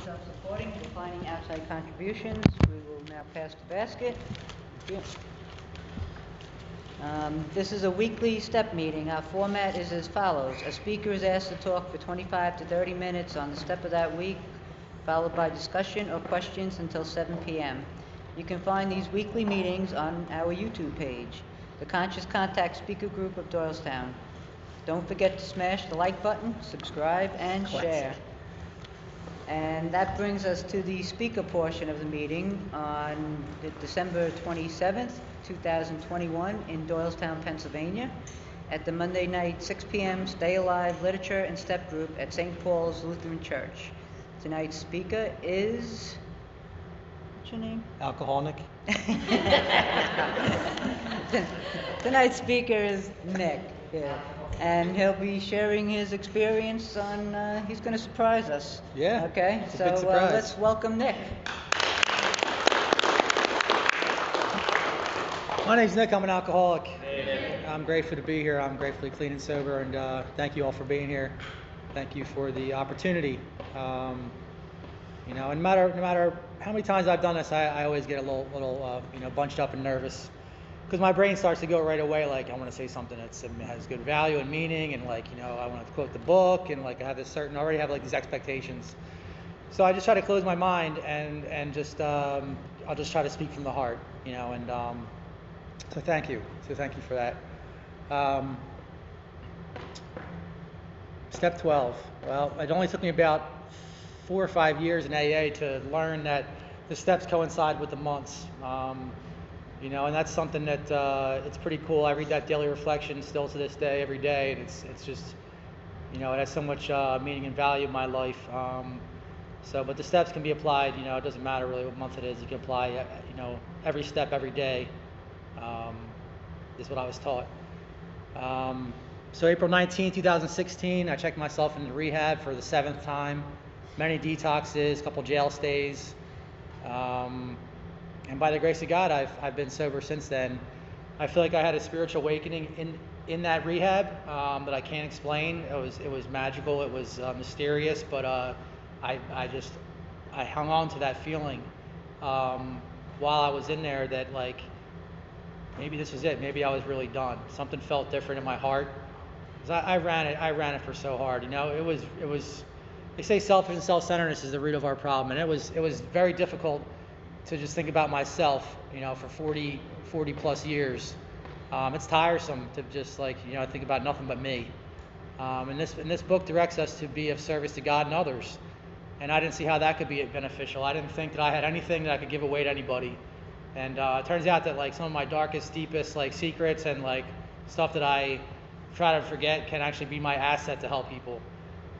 self-supporting, declining outside contributions. We will now pass the basket. Thank you. This is a weekly STEP meeting. Our format is as follows. A speaker is asked to talk for 25 to 30 minutes on the STEP of that week, followed by discussion or questions until 7 p.m. You can find these weekly meetings on our YouTube page, the Conscious Contact Speaker Group of Doylestown. Don't forget to smash the like button, subscribe, and share. And that brings us to the speaker portion of the meeting on December 27th, 2021 in Doylestown, Pennsylvania, at the Monday night 6 p.m. Stay Alive Literature and Step Group at St. Paul's Lutheran Church. Tonight's speaker is... what's your name? Alcohol NIK. Tonight's speaker is Nick. Yeah. And he'll be sharing his experience on, he's going to surprise us. Yeah. Okay, it's so a big surprise. Let's welcome Nick. My name's Nick, I'm an alcoholic. Hey. I'm grateful to be here. I'm gratefully clean and sober, and thank you all for being here. Thank you for the opportunity. You know, and no matter how many times I've done this, I always get a little you know, bunched up and nervous. Because my brain starts to go right away, like I want to say something that has good value and meaning, and like, you know, I want to quote the book, and like I have this already have like these expectations. So I just try to close my mind and just I'll just try to speak from the heart, you know, and so thank you. So thank you for that. Step 12. Well, it only took me about 4 or 5 years in AA to learn that the steps coincide with the months. You know, and that's something that it's pretty cool. I read that daily reflection still to this day, every day, and it's just, you know, it has so much meaning and value in my life. But the steps can be applied. You know, it doesn't matter really what month it is. You can apply, you know, every step every day. Is what I was taught. So April 19, 2016, I checked myself into rehab for the 7th time. Many detoxes, a couple jail stays. And by the grace of God, I've been sober since then. I feel like I had a spiritual awakening in that rehab that I can't explain. It was magical. It was mysterious. But I hung on to that feeling while I was in there, that like maybe this was it. Maybe I was really done. Something felt different in my heart. 'Cause I ran it for so hard. You know, it was. They say selfish and self-centeredness is the root of our problem, and it was very difficult to just think about myself, you know, for 40 plus years. It's tiresome to just like, you know, think about nothing but me. And this book directs us to be of service to God and others. And I didn't see how that could be beneficial. I didn't think that I had anything that I could give away to anybody. And it turns out that like some of my darkest, deepest like secrets and like stuff that I try to forget can actually be my asset to help people.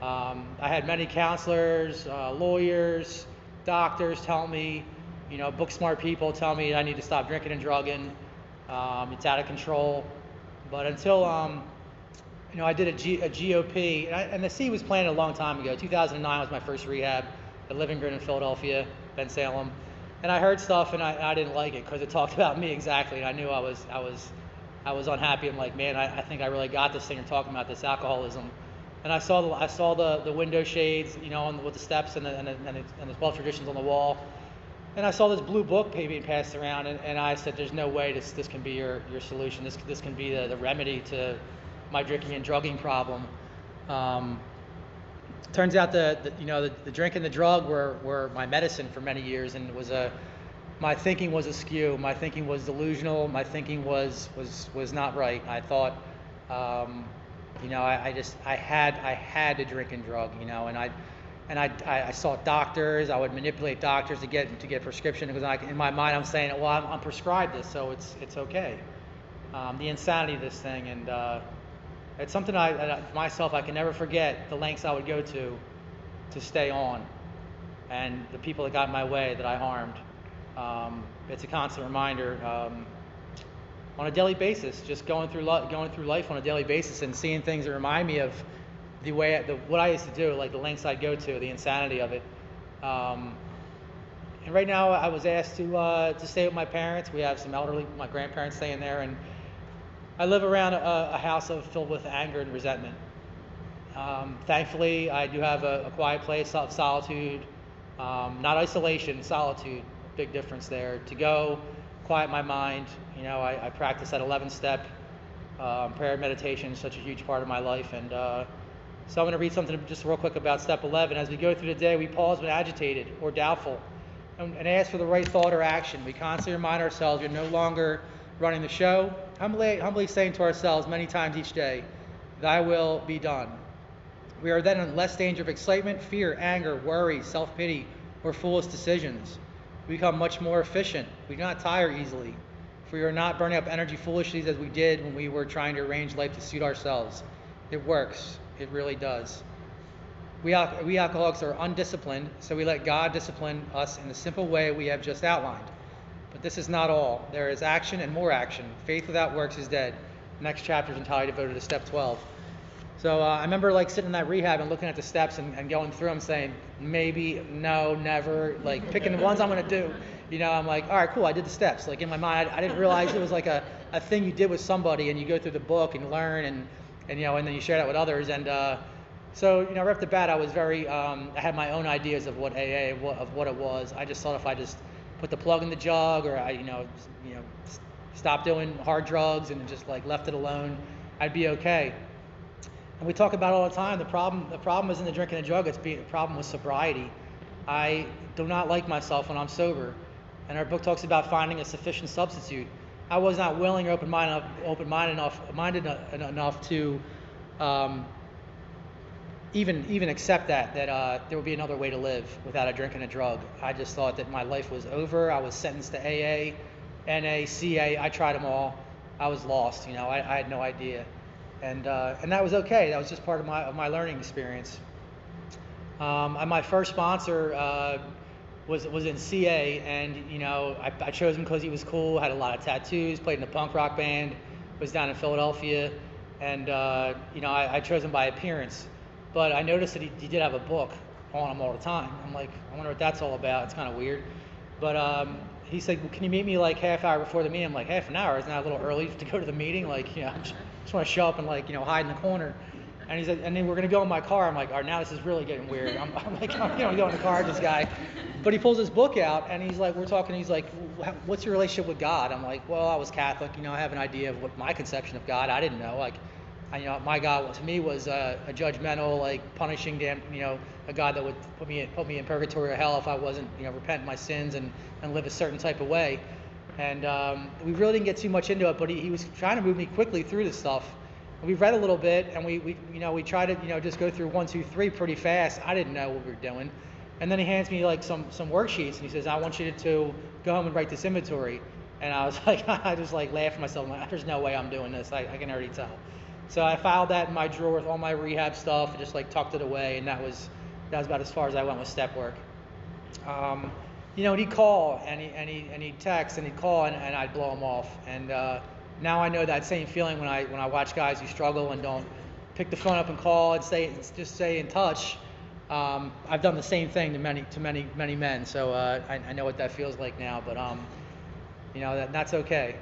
I had many counselors, lawyers, doctors tell me, you know, book smart people tell me I need to stop drinking and drugging. It's out of control. But until, you know, I did a GOP, and the seed was planted a long time ago. 2009 was my first rehab at Living Green in Philadelphia, Ben Salem. And I heard stuff and I didn't like it because it talked about me exactly. And I knew I was unhappy. I'm like, man, I think I really got this thing. You're talking about this alcoholism. And I saw the window shades, you know, with the steps and the 12 traditions on the wall. And I saw this blue book being passed around, and I said, there's no way this can be your solution. This can be the remedy to my drinking and drugging problem. Turns out the drink and the drug were my medicine for many years, and it was my thinking was askew. My thinking was delusional. My thinking was not right. I thought, you know, I had to drink and drug, you know, and I sought doctors. I would manipulate doctors to get prescription, because in my mind I'm saying, well, I'm prescribed this, so it's okay. The insanity of this thing, and it's something myself I can never forget the lengths I would go to stay on, and the people that got in my way that I harmed. It's a constant reminder on a daily basis, just going through life on a daily basis and seeing things that remind me of what I used to do, like the lengths I'd go to, the insanity of it. And right now I was asked to stay with my parents. We have some my grandparents staying there, and I live around a house filled with anger and resentment. Thankfully, I do have a quiet place of solitude Not isolation, solitude, big difference there. To go, quiet my mind. I practice that 11-step prayer meditation, such a huge part of my life. And so I'm going to read something just real quick about step 11. As we go through the day, we pause when agitated or doubtful and ask for the right thought or action. We constantly remind ourselves we're no longer running the show, humbly saying to ourselves many times each day, "Thy will be done." We are then in less danger of excitement, fear, anger, worry, self-pity, or foolish decisions. We become much more efficient. We do not tire easily. For we are not burning up energy foolishly as we did when we were trying to arrange life to suit ourselves. It works. It really does. We alcoholics are undisciplined, so we let God discipline us in the simple way we have just outlined. But this is not all. There is action and more action. Faith without works is dead. The next chapter is entirely devoted to step 12. So I remember sitting in that rehab and looking at the steps and going through them, saying maybe, no, never, picking the ones I'm going to do. I'm like, all right, cool, I did the steps. In my mind, I didn't realize it was a thing you did with somebody, and you go through the book and learn, and then you share that with others. And so right off the bat, I was I had my own ideas of what AA, of what it was. I just thought if I just put the plug in the jug, or I stopped doing hard drugs and just left it alone, I'd be okay. And we talk about it all the time. The problem isn't the drinking and drug. The problem with sobriety. I do not like myself when I'm sober, and our book talks about finding a sufficient substitute. I was not willing or open-minded enough to even accept that there would be another way to live without a drink and a drug. I just thought that my life was over. I was sentenced to AA, NA, CA. I tried them all. I was lost. I had no idea. And that was okay. That was just part of my learning experience. And my first sponsor was in CA, and I chose him because he was cool, had a lot of tattoos, played in a punk rock band, was down in Philadelphia, and I chose him by appearance. But I noticed that he did have a book on him all the time. I'm like, I wonder what that's all about. It's kind of weird. But he said, well, can you meet me half hour before the meeting? I'm like, half an hour? Isn't that a little early to go to the meeting? I just want to show up and hide in the corner. And he said, and then we're going to go in my car. I'm like, all right, now this is really getting weird. I'm go in the car with this guy. But he pulls his book out, and he's like, we're talking, he's like, what's your relationship with God? I'm like, well, I was Catholic, I have an idea of what my conception of God. I didn't know. My God to me was a judgmental, punishing, a God that would put me in purgatory or hell if I wasn't, repent my sins and live a certain type of way. And we really didn't get too much into it, but he was trying to move me quickly through this stuff. And we read a little bit, and we tried to just go through 1, 2, 3 pretty fast. I didn't know what we were doing. And then he hands me some worksheets, and he says, I want you to go home and write this inventory. And I was like, I just laughed at myself. I'm like, there's no way I'm doing this. I can already tell. So I filed that in my drawer with all my rehab stuff and just tucked it away, and that was about as far as I went with step work. And he'd call and he'd text and he'd call and I'd blow him off. And now I know that same feeling when I watch guys who struggle and don't pick the phone up and call and just stay in touch. I've done the same thing to many men, so I know what that feels like now. But that's okay.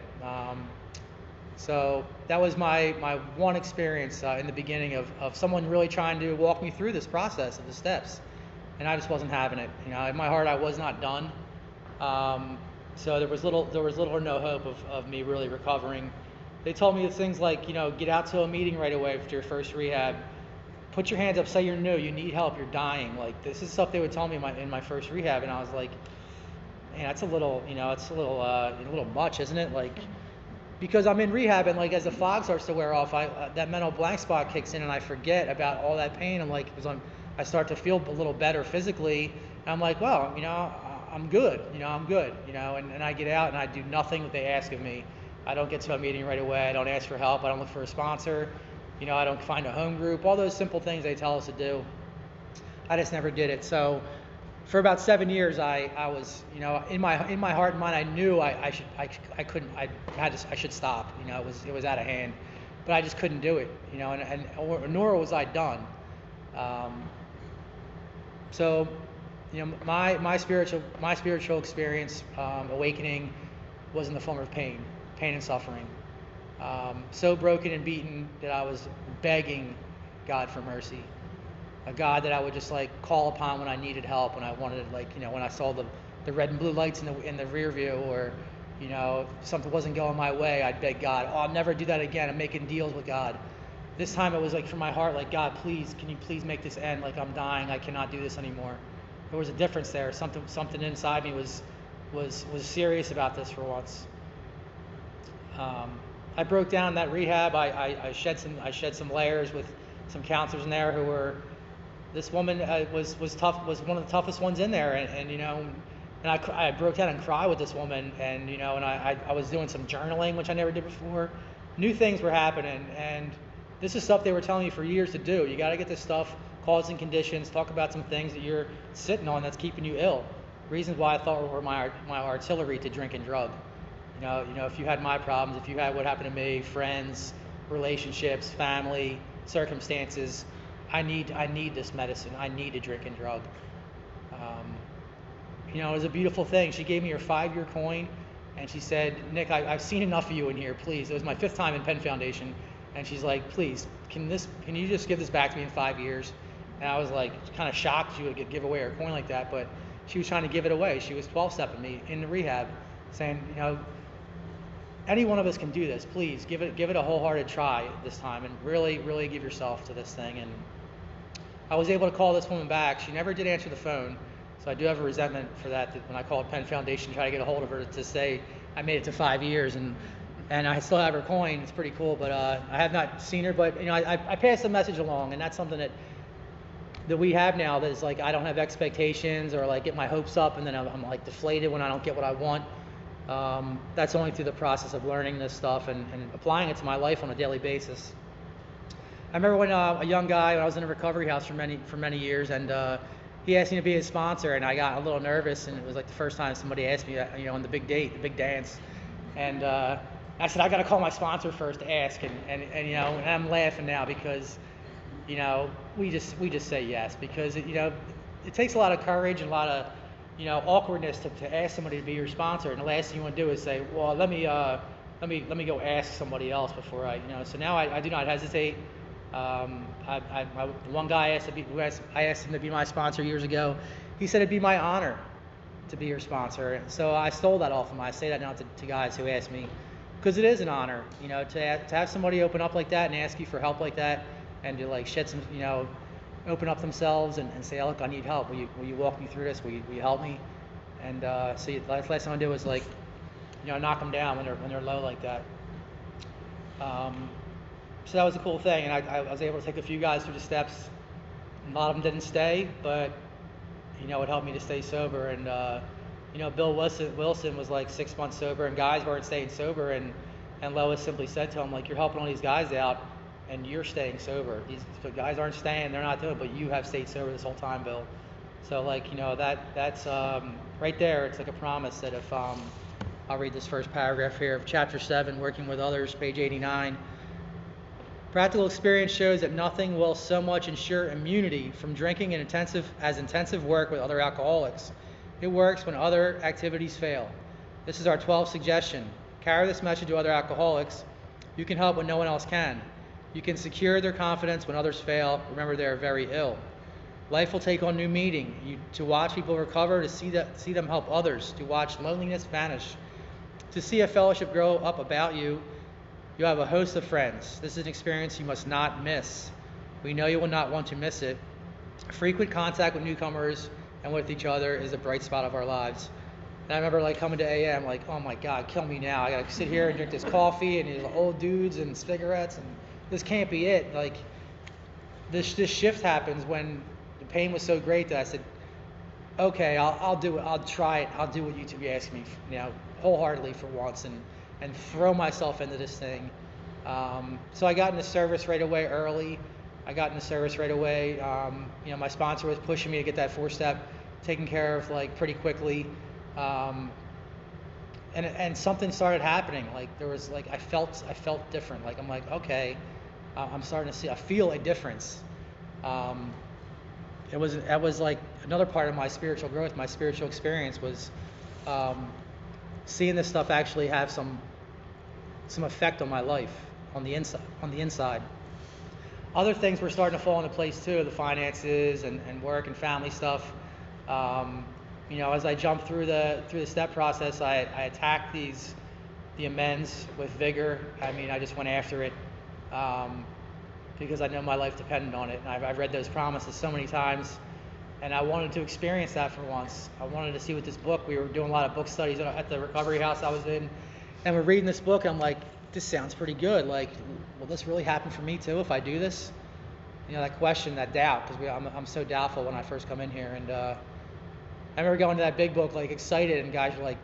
So that was my one experience in the beginning of someone really trying to walk me through this process of the steps, and I just wasn't having it. In my heart, I was not done. So there was little or no hope of me really recovering. They told me things like, get out to a meeting right away after your first rehab. Put your hands up, say you're new, you need help, you're dying. This is stuff they would tell me in my first rehab, and I was like, man, that's a little much, isn't it? Because I'm in rehab, and as the fog starts to wear off, that mental blank spot kicks in, and I forget about all that pain. Because I start to feel a little better physically, and I'm like, well, I'm good. I'm good. And I get out and I do nothing that they ask of me. I don't get to a meeting right away. I don't ask for help. I don't look for a sponsor. I don't find a home group. All those simple things they tell us to do. I just never did it. So for about 7 years, I was, in my heart and mind, I knew I should stop. It was out of hand, but I just couldn't do it. Nor was I done. So, my spiritual experience, awakening, was in the form of pain and suffering. So broken and beaten that I was begging God for mercy. a God that I would just like call upon when I needed help, when I wanted, like, you know, when I saw the red and blue lights in the rear view, or, you know, if something wasn't going my way, I'd beg God, oh, I'll never do that again. I'm making deals with God. This time it was like from my heart, like, God, please, can you please make this end? Like, I'm dying. I cannot do this anymore. There was a difference there. Something inside me was serious about this for once. I broke down in that rehab. I shed some layers with some counselors in there who were. This woman was tough. Was one of the toughest ones in there, and you know, and I broke down and cried with this woman, and you know, and I was doing some journaling, which I never did before. New things were happening, and this is stuff they were telling you for years to do. You got to get this stuff, cause and conditions, talk about some things that you're sitting on that's keeping you ill. Reasons why I thought were my artillery to drink and drug. You know, if you had my problems, if you had what happened to me, friends, relationships, family, circumstances, I need this medicine. I need to drink and drug. You know, it was a beautiful thing. She gave me her 5-year coin, and she said, Nick, I've seen enough of you in here, please. It was my 5th time in Penn Foundation, and she's like, please, can you just give this back to me in 5 years? And I was like, kind of shocked she would give away her coin like that, but she was trying to give it away. She was 12-stepping me in the rehab, saying, you know, any one of us can do this. Please give it a wholehearted try this time, and really, really give yourself to this thing. And I was able to call this woman back. She never did answer the phone, so I do have a resentment for that when I called Penn Foundation, try to get a hold of her to say I made it to 5 years, and I still have her coin. It's pretty cool, but I have not seen her. But you know, I passed the message along, and that's something that we have now. That is like, I don't have expectations or like get my hopes up, and then I'm like deflated when I don't get what I want. That's only through the process of learning this stuff and applying it to my life on a daily basis. I remember when a young guy, when I was in a recovery house for many years, and he asked me to be his sponsor, and I got a little nervous, and it was like the first time somebody asked me, you know, on the big date, the big dance, and I said, I got to call my sponsor first to ask, and you know, and I'm laughing now because, you know, we just say yes, because you know, it takes a lot of courage and a lot of, you know, awkwardness to ask somebody to be your sponsor, and the last thing you want to do is say, well, let me go ask somebody else before I, you know. So now I do not hesitate. One guy I asked him to be my sponsor years ago. He said it'd be my honor to be your sponsor. So I stole that off him. I say that now to guys who ask me, because it is an honor, you know, to have somebody open up like that and ask you for help like that, and to like shed some, you know, open up themselves and say, oh, look, I need help. Will you walk me through this? Will you help me? And so the last thing I do is like, you know, knock them down when they're low like that. So that was a cool thing, and I was able to take a few guys through the steps. A lot of them didn't stay, but you know, it helped me to stay sober. And you know, Bill Wilson was like 6 months sober, and guys weren't staying sober. And Lois simply said to him, like, you're helping all these guys out, and you're staying sober. These guys aren't staying; they're not doing it, but you have stayed sober this whole time, Bill. So like, you know, that's right there. It's like a promise that if I'll read this first paragraph here of chapter 7, Working with Others, page 89. Practical experience shows that nothing will so much ensure immunity from drinking as intensive work with other alcoholics. It works when other activities fail. This is our 12th suggestion. Carry this message to other alcoholics. You can help when no one else can. You can secure their confidence when others fail. Remember, they are very ill. Life will take on new meaning. To watch people recover, to see them help others, to watch loneliness vanish, to see a fellowship grow up about you. You have a host of friends. This is an experience you must not miss. We know you will not want to miss it. Frequent contact with newcomers and with each other is a bright spot of our lives. And I remember like coming to AA, I'm like, oh my God, kill me now. I gotta sit here and drink this coffee and these old dudes and cigarettes, and this can't be it. Like this shift happens when the pain was so great that I said, okay, I'll do it. I'll try it. I'll do what you two be asking me, you know, wholeheartedly for once, and throw myself into this thing. So I got into service right away early. You know, my sponsor was pushing me to get that 4-step taken care of like pretty quickly. And something started happening. Like there was like, I felt different. Like I'm like, okay, I'm starting to I feel a difference. That was like another part of my spiritual growth. My spiritual experience was seeing this stuff actually have some effect on my life on the inside. other things were starting to fall into place too, the finances and work and family stuff. You know, as I jumped through the step process, I attacked the amends with vigor. I mean, I just went after it because I know my life depended on it. And I've read those promises so many times, and I wanted to experience that for once. I wanted to see what this book, we were doing a lot of book studies at the recovery house I was in, and we're reading this book, and I'm like, this sounds pretty good. Like, will this really happen for me too if I do this? You know, that question, that doubt, because I'm so doubtful when I first come in here. And I remember going to that big book like excited, and guys were like,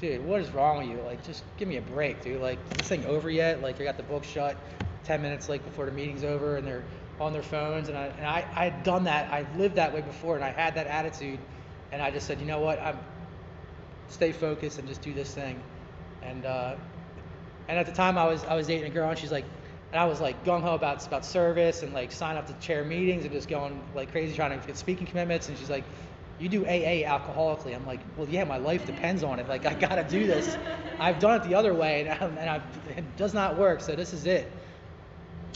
dude, what is wrong with you? Like, just give me a break, dude. Like, is this thing over yet? Like, they got the book shut 10 minutes like before the meeting's over, and they're on their phones. And I had done that. I lived that way before, and I had that attitude. And I just said, you know what? Stay focused and just do this thing. And at the time I was dating a girl, and she's like, and I was like gung ho about service and like sign up to chair meetings and just going like crazy trying to get speaking commitments. And she's like, you do AA alcoholically. I'm like, well, yeah, my life depends on it. Like, I gotta do this. I've done it the other way, and it does not work. So this is it.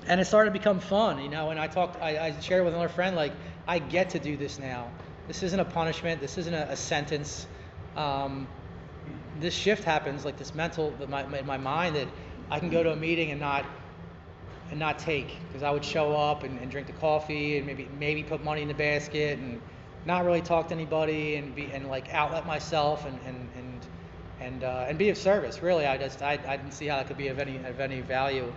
And it started to become fun, you know. And I shared with another friend, like, I get to do this now. This isn't a punishment. This isn't a sentence. This shift happens, like this mental in my mind, that I can go to a meeting and not take, because I would show up and drink the coffee and maybe put money in the basket and not really talk to anybody and like outlet myself and be of service. Really, I didn't see how that could be of any value.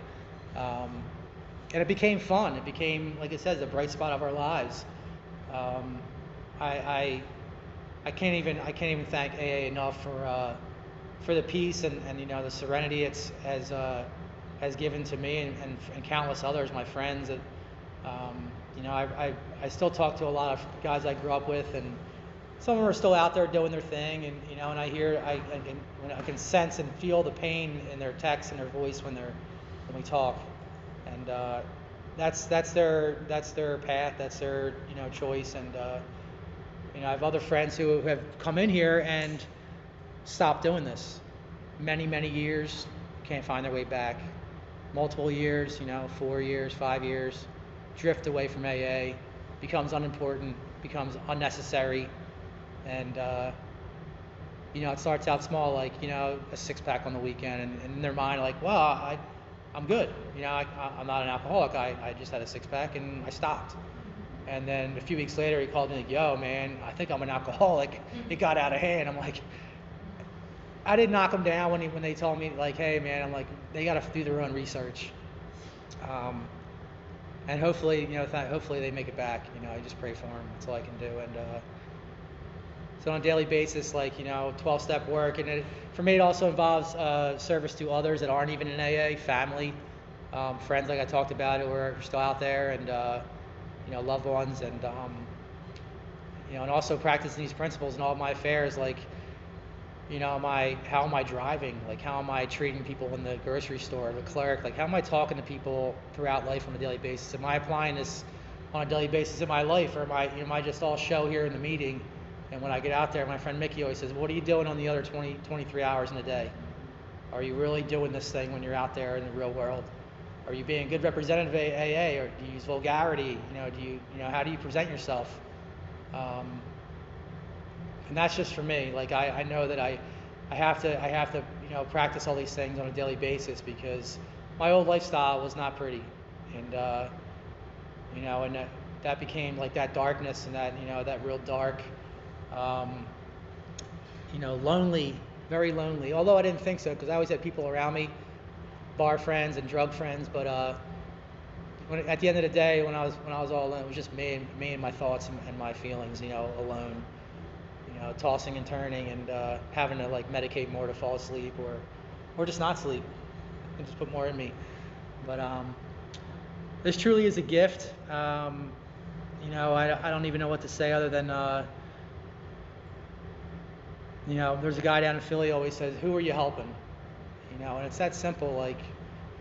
And it became fun. It became, like it says, the bright spot of our lives. I can't even thank AA enough for the peace and you know, the serenity it's has given to me and countless others, my friends. That you know, I still talk to a lot of guys I grew up with, and some of them are still out there doing their thing. And you know, and I can sense and feel the pain in their texts and their voice when we talk. And that's their path, that's their, you know, choice. And you know, I have other friends who have come in here and stopped doing this. Many years, can't find their way back. Multiple years, you know, 4 years, 5 years, drift away from AA, becomes unimportant, becomes unnecessary. And you know, it starts out small, like, you know, a 6-pack on the weekend, and in their mind, like, well, I'm good. You know, I'm not an alcoholic. I just had a 6-pack and I stopped. And then a few weeks later, he called me like, yo, man, I think I'm an alcoholic. It got out of hand. I'm like, I didn't knock them down when they told me, like, hey, man, I'm like, they got to do their own research. And hopefully, you know, hopefully they make it back. You know, I just pray for them. That's all I can do. And so on a daily basis, like, you know, 12-step work. And for me, it also involves service to others that aren't even in AA, family, friends like I talked about who are still out there, and you know, loved ones. And you know, and also practicing these principles in all of my affairs, like, you know, how am I driving? Like, how am I treating people in the grocery store, the clerk? Like, how am I talking to people throughout life on a daily basis? Am I applying this on a daily basis in my life, or am I just all show here in the meeting? And when I get out there, my friend Mickey always says, what are you doing on the other 23 hours in a day? Are you really doing this thing when you're out there in the real world? Are you being a good representative of AA, or do you use vulgarity? You know, how do you present yourself? And that's just for me. Like, I know that I have to, you know, practice all these things on a daily basis, because my old lifestyle was not pretty. And you know, and that became like that darkness, and that, you know, that real dark, you know, lonely, very lonely. Although I didn't think so, because I always had people around me, bar friends and drug friends. But at the end of the day, when I was all alone, it was just me and my thoughts and my feelings, you know, alone. You know, tossing and turning, and having to like medicate more to fall asleep, or just not sleep and just put more in me. But this truly is a gift. You know, I don't even know what to say other than you know, there's a guy down in Philly always says, who are you helping? You know, and it's that simple. Like,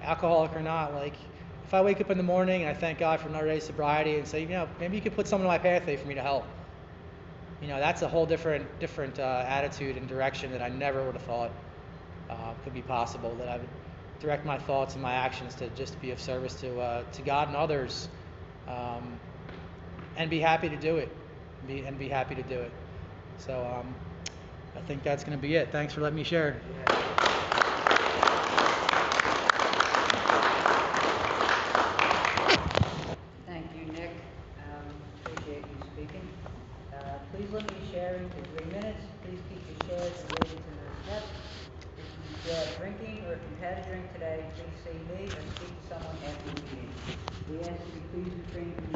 alcoholic or not, like, if I wake up in the morning and I thank God for another day's sobriety and say, you know, maybe you could put someone in my pathway for me to help. You know, that's a whole different attitude and direction that I never would have thought could be possible. That direct my thoughts and my actions to just be of service to God and others, and be happy to do it. Be happy to do it. So I think that's going to be it. Thanks for letting me share. Thank you, Nick. Appreciate you speaking. Please limit your sharing to 3 minutes. Please keep your shares related to the step. If you are drinking or if you've had a drink today, please see me or speak to someone after the meeting. We ask that you please refrain from